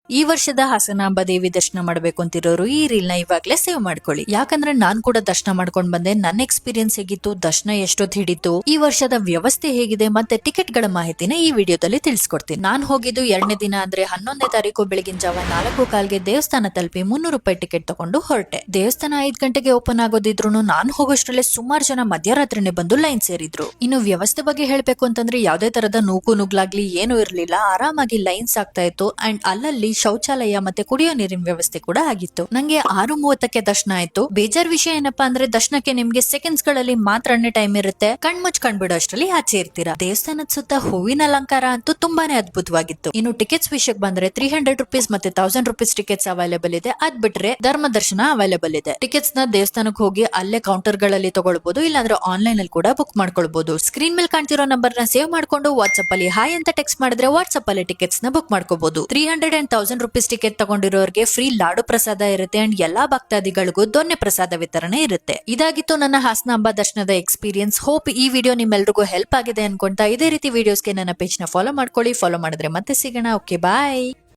ಈ ವರ್ಷದ ಹಾಸನಾಂಬ ದೇವಿ ದರ್ಶನ ಮಾಡಬೇಕು ಅಂತಿರೋರು ಈ ರೀಲ್ ನ ಇವಾಗ್ಲೇ ಸೇವ್ ಮಾಡ್ಕೊಳ್ಳಿ. ಯಾಕಂದ್ರೆ ನಾನ್ ಕೂಡ ದರ್ಶನ ಮಾಡ್ಕೊಂಡ್ ಬಂದೆ. ನನ್ನ ಎಕ್ಸ್ಪೀರಿಯನ್ಸ್ ಹೇಗಿತ್ತು, ದರ್ಶನ ಎಷ್ಟೊತ್ತು ಹಿಡಿತು, ಈ ವರ್ಷದ ವ್ಯವಸ್ಥೆ ಹೇಗಿದೆ ಮತ್ತೆ ಟಿಕೆಟ್ ಗಳ ಮಾಹಿತಿನ ಈ ವಿಡಿಯೋದಲ್ಲಿ ತಿಳಿಸ್ಕೊಡ್ತೀನಿ. ನಾನ್ ಹೋಗಿದ್ದು 2ನೇ ದಿನ ಅಂದ್ರೆ 11ನೇ ತಾರೀಕು ಬೆಳಗಿನ ಜಾವ 4:15ಗೆ ದೇವಸ್ಥಾನ ತಲುಪಿ 300 ರೂಪಾಯಿ ಟಿಕೆಟ್ ತಗೊಂಡು ಹೊರಟೆ. ದೇವಸ್ಥಾನ 5 ಗಂಟೆಗೆ ಓಪನ್ ಆಗೋದಿದ್ರು ನಾನ್ ಹೋಗೋಷ್ಟ್ರಲ್ಲೇ ಸುಮಾರು ಜನ ಮಧ್ಯರಾತ್ರಿನೇ ಬಂದು ಲೈನ್ ಸೇರಿದ್ರು. ಇನ್ನು ವ್ಯವಸ್ಥೆ ಬಗ್ಗೆ ಹೇಳ್ಬೇಕು ಅಂತಂದ್ರೆ ಯಾವ್ದೇ ತರದ ನೂಕು ನುಗ್ಲಾಗ್ಲಿ ಏನೂ ಇರ್ಲಿಲ್ಲ. ಆರಾಮಾಗಿ ಲೈನ್ಸ್ ಆಗ್ತಾ ಇತ್ತು. ಅಂಡ್ ಅಲ್ಲಲ್ಲಿ ಶೌಚಾಲಯ ಮತ್ತೆ ಕುಡಿಯೋ ನೀರಿನ ವ್ಯವಸ್ಥೆ ಕೂಡ ಆಗಿತ್ತು. ನಂಗೆ 6:30ಕ್ಕೆ ದರ್ಶನ ಆಯ್ತು. ಬೇಜಾರ್ ವಿಷಯ ಏನಪ್ಪಾ ಅಂದ್ರೆ ದರ್ಶನಕ್ಕೆ ನಿಮ್ಗೆ ಸೆಕೆಂಡ್ಸ್ ಗಳಲ್ಲಿ ಮಾತ್ರನೇ ಟೈಮ್ ಇರುತ್ತೆ. ಕಣ್ಮುಚ್ ಕಂಡ್ಬಿಡೋ ಅಷ್ಟ್ರಲ್ಲಿ ಆಚೆ ಇರ್ತೀರಾ. ದೇವಸ್ಥಾನದ ಸುತ್ತ ಹೂವಿನ ಅಲಂಕಾರ ಅಂತೂ ತುಂಬಾನೇ ಅದ್ಭುತವಾಗಿತ್ತು. ಇನ್ನು ಟಿಕೆಟ್ಸ್ ವಿಷಯಕ್ಕೆ ಬಂದ್ರೆ 300 ರೂಪೀಸ್ ಮತ್ತೆ 1000 ರೂಪೀಸ್ ಟಿಕೆಟ್ಸ್ ಅವೈಲೇಬಲ್ ಇದೆ. ಅದ್ ಬಿಟ್ರೆ ಧರ್ಮ ದರ್ಶನ ಅವೈಲೇಬಲ್ ಇದೆ. ಟಿಕೆಟ್ಸ್ ನ ದೇವಸ್ಥಾನಕ್ಕೆ ಹೋಗಿ ಅಲ್ಲೇ ಕೌಂಟರ್ ಗಳಲ್ಲಿ ತಗೊಳ್ಬಹುದು, ಇಲ್ಲಾಂದ್ರೆ ಆನ್ಲೈನ್ ಅಲ್ಲಿ ಕೂಡ ಬುಕ್ ಮಾಡ್ಕೊಳ್ಬಹುದು. ಸ್ಕ್ರೀನ್ ಮೇಲೆ ಕಾಣ್ತಿರೋ ನಂಬರ್ ನ ಸೇವ್ ಮಾಡ್ಕೊಂಡು ವಾಟ್ಸ್ಆಪ್ ಅಲ್ಲಿ ಹಾಯ್ ಅಂತ ಟೆಕ್ಸ್ಟ್ ಮಾಡಿದ್ರೆ ವಾಟ್ಸ್ಆಪ್ ಅಲ್ಲಿ ಟಿಕೆಟ್ಸ್ ನ ಬುಕ್ ಮಾಡ್ಕೋಬಹುದು. 300 and 1000 ರೂಪೀಸ್ ಟಿಕೆಟ್ ತಗೊಂಡಿರೋರಿಗೆ ಫ್ರೀ ಲಾಡು ಪ್ರಸಾದ ಇರುತ್ತೆ. ಅಂಡ್ ಎಲ್ಲಾ ಭಕ್ತಾದಿಗಳಿಗೂ ದೊನ್ನೆ ಪ್ರಸಾದ ವಿತರಣೆ ಇರುತ್ತೆ. ಇದಾಗಿತ್ತು ನನ್ನ ಹಾಸನಾಂಬ ದರ್ಶನದ ಎಕ್ಸ್ಪೀರಿಯನ್ಸ್. ಹೋಪ್ ಈ ವಿಡಿಯೋ ನಿಮ್ಮೆಲ್ರಿಗೂ ಹೆಲ್ಪ್ ಆಗಿದೆ ಅನ್ಕೊಂತಾ ಇದೇ ರೀತಿ ವಿಡಿಯೋಸ್ಗೆ ನನ್ನ ಪೇಜ್ ನ ಫಾಲೋ ಮಾಡ್ಕೊಳ್ಳಿ. ಫಾಲೋ ಮಾಡಿದ್ರೆ ಮತ್ತೆ ಸಿಗೋಣ. ಓಕೆ, ಬಾಯ್.